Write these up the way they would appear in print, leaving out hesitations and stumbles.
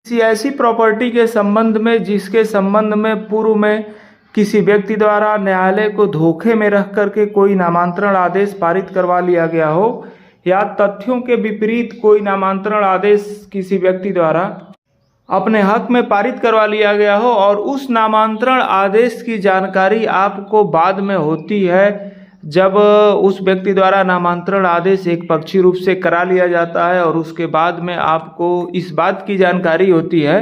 किसी ऐसी प्रॉपर्टी के संबंध में जिसके संबंध में पूर्व में किसी व्यक्ति द्वारा न्यायालय को धोखे में रख करके कोई नामांतरण आदेश पारित करवा लिया गया हो, या तथ्यों के विपरीत कोई नामांतरण आदेश किसी व्यक्ति द्वारा अपने हक में पारित करवा लिया गया हो और उस नामांतरण आदेश की जानकारी आपको बाद में होती है जब उस व्यक्ति द्वारा नामांतरण आदेश एक पक्षी रूप से करा लिया जाता है, और उसके बाद में आपको इस बात की जानकारी होती है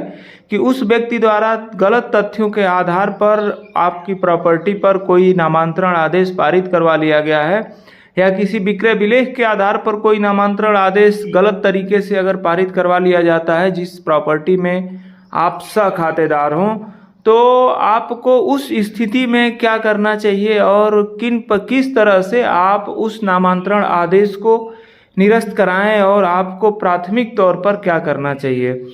कि उस व्यक्ति द्वारा गलत तथ्यों के आधार पर आपकी प्रॉपर्टी पर कोई नामांतरण आदेश पारित करवा लिया गया है, या किसी विक्रय विलेख के आधार पर कोई नामांतरण आदेश गलत तरीके से अगर पारित करवा लिया जाता है जिस प्रॉपर्टी में आप सह-खातेदार हों, तो आपको उस स्थिति में क्या करना चाहिए और किस तरह से आप उस नामांतरण आदेश को निरस्त कराएं और आपको प्राथमिक तौर पर क्या करना चाहिए,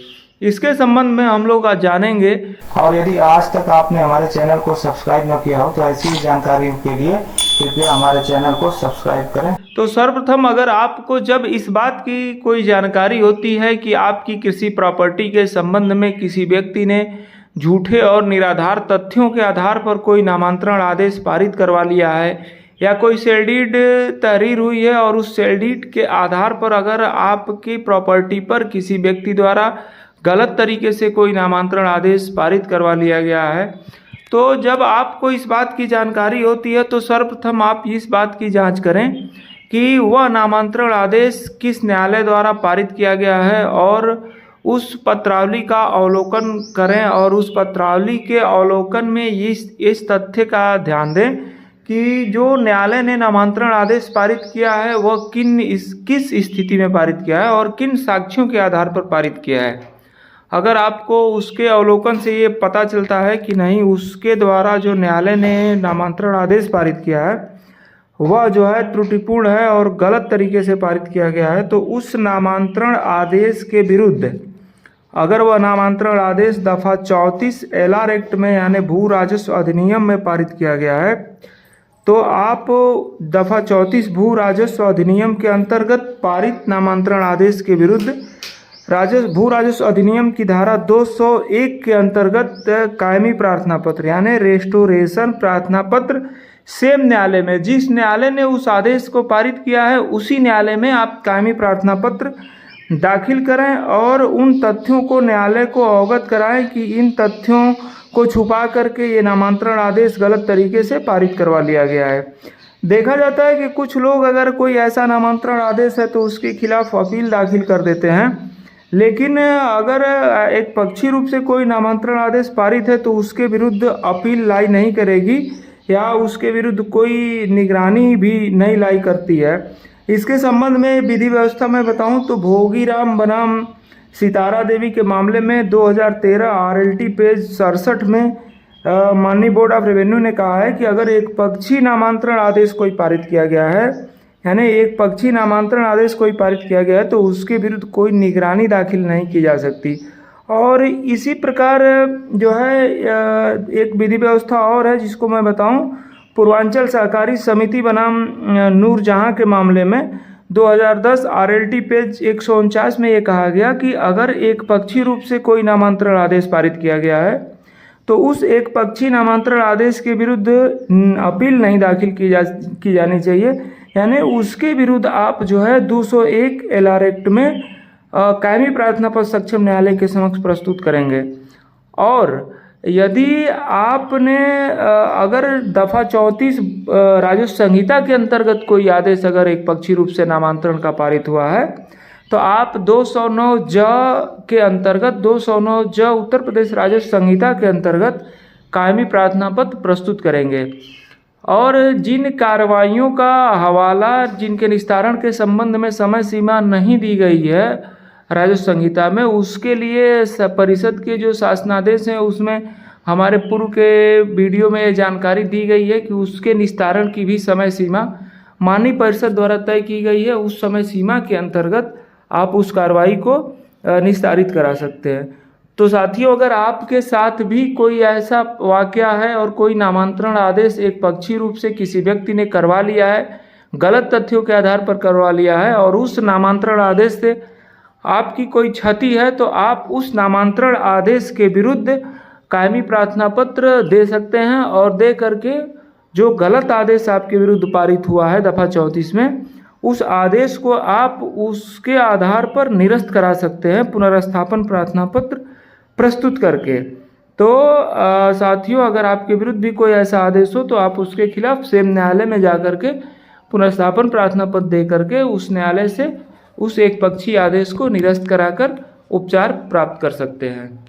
इसके संबंध में हम लोग आज जानेंगे। और यदि आज तक आपने हमारे चैनल को सब्सक्राइब न किया हो तो ऐसी ही जानकारी के लिए कृपया हमारे चैनल को सब्सक्राइब करें। तो सर्वप्रथम अगर आपको जब इस बात की कोई जानकारी होती है कि आपकी किसी प्रॉपर्टी के संबंध में किसी व्यक्ति ने झूठे और निराधार तथ्यों के आधार पर कोई नामांतरण आदेश पारित करवा लिया है, या कोई सेल डीड तहरीर हुई है और उस सेल डीड के आधार पर अगर आपकी प्रॉपर्टी पर किसी व्यक्ति द्वारा गलत तरीके से कोई नामांतरण आदेश पारित करवा लिया गया है, तो जब आपको इस बात की जानकारी होती है तो सर्वप्रथम आप इस बात की जांच करें कि वह नामांतरण आदेश किस न्यायालय द्वारा पारित किया गया है, और उस पत्रावली का अवलोकन करें और उस पत्रावली के अवलोकन में इस तथ्य का ध्यान दें कि जो न्यायालय ने नामांतरण आदेश पारित किया है वह किस स्थिति में पारित किया है और किन साक्ष्यों के आधार पर पारित किया है। अगर आपको उसके अवलोकन से ये पता चलता है कि नहीं, उसके द्वारा जो न्यायालय ने नामांतरण आदेश पारित किया है वह जो है त्रुटिपूर्ण है और गलत तरीके से पारित किया गया है, तो उस नामांतरण आदेश के विरुद्ध अगर वह नामांतरण आदेश दफ़ा 34 LR एक्ट में यानी भू राजस्व अधिनियम में पारित किया गया है, तो आप दफ़ा 34 भू राजस्व अधिनियम के अंतर्गत पारित नामांतरण आदेश के विरुद्ध भू राजस्व अधिनियम की धारा 201 के अंतर्गत कायमी प्रार्थना पत्र यानी रेस्टोरेशन प्रार्थना पत्र सेम न्यायालय में, जिस न्यायालय ने उस आदेश को पारित किया है उसी न्यायालय में आप कायमी प्रार्थना पत्र दाखिल करें और उन तथ्यों को न्यायालय को अवगत कराएं कि इन तथ्यों को छुपा करके ये नामांतरण आदेश गलत तरीके से पारित करवा लिया गया है। देखा जाता है कि कुछ लोग अगर कोई ऐसा नामांतरण आदेश है तो उसके खिलाफ अपील दाखिल कर देते हैं, लेकिन अगर एक पक्षी रूप से कोई नामांतरण आदेश पारित है तो उसके विरुद्ध अपील लाई नहीं करेगी या उसके विरुद्ध कोई निगरानी भी नहीं लाई करती है। इसके संबंध में विधि व्यवस्था में बताऊं तो भोगीराम बनाम सितारा देवी के मामले में 2013 RLT पेज 67 में माननीय बोर्ड ऑफ रेवेन्यू ने कहा है कि अगर एक पक्षी नामांतरण आदेश कोई पारित किया गया है, यानी एक पक्षी नामांतरण आदेश कोई पारित किया गया है, तो उसके विरुद्ध कोई निगरानी दाखिल नहीं की जा सकती। और इसी प्रकार जो है एक विधि व्यवस्था और है जिसको मैं बताऊं, पूर्वांचल सहकारी समिति बनाम नूरजहां के मामले में 2010 RLT पेज 149 में ये कहा गया कि अगर एक पक्षी रूप से कोई नामांतरण आदेश पारित किया गया है तो उस एक पक्षी नामांतरण आदेश के विरुद्ध अपील नहीं दाखिल की जानी चाहिए, यानी उसके विरुद्ध आप जो है 201 LR एक्ट में कायमी प्रार्थना पत्र सक्षम न्यायालय के समक्ष प्रस्तुत करेंगे। और यदि आपने अगर दफ़ा 34 राजस्व संहिता के अंतर्गत कोई आदेश अगर एक पक्षी रूप से नामांतरण का पारित हुआ है तो आप 209 ज के अंतर्गत 209 ज उत्तर प्रदेश राजस्व संहिता के अंतर्गत कायमी प्रार्थना पत्र प्रस्तुत करेंगे। और जिन कार्रवाइयों का हवाला जिनके निस्तारण के संबंध में समय सीमा नहीं दी गई है राजस्व संहिता में, उसके लिए परिषद के जो शासनादेश हैं उसमें हमारे पूर्व के वीडियो में जानकारी दी गई है कि उसके निस्तारण की भी समय सीमा माननीय परिषद द्वारा तय की गई है। उस समय सीमा के अंतर्गत आप उस कार्रवाई को निस्तारित करा सकते हैं। तो साथियों, अगर आपके साथ भी कोई ऐसा वाकया है और कोई नामांतरण आदेश एक पक्षी रूप से किसी व्यक्ति ने करवा लिया है, गलत तथ्यों के आधार पर करवा लिया है, और उस नामांतरण आदेश से आपकी कोई क्षति है तो आप उस नामांतरण आदेश के विरुद्ध कायमी प्रार्थना पत्र दे सकते हैं और दे करके जो गलत आदेश आपके विरुद्ध पारित हुआ है दफ़ा 34 में, उस आदेश को आप उसके आधार पर निरस्त करा सकते हैं पुनर्स्थापन प्रार्थना पत्र प्रस्तुत करके। तो साथियों, अगर आपके विरुद्ध भी कोई ऐसा आदेश हो तो आप उसके खिलाफ सेम न्यायालय में जा कर के पुनर्स्थापन प्रार्थना पत्र दे करके उस न्यायालय से उस एक पक्षीय आदेश को निरस्त कराकर उपचार प्राप्त कर सकते हैं।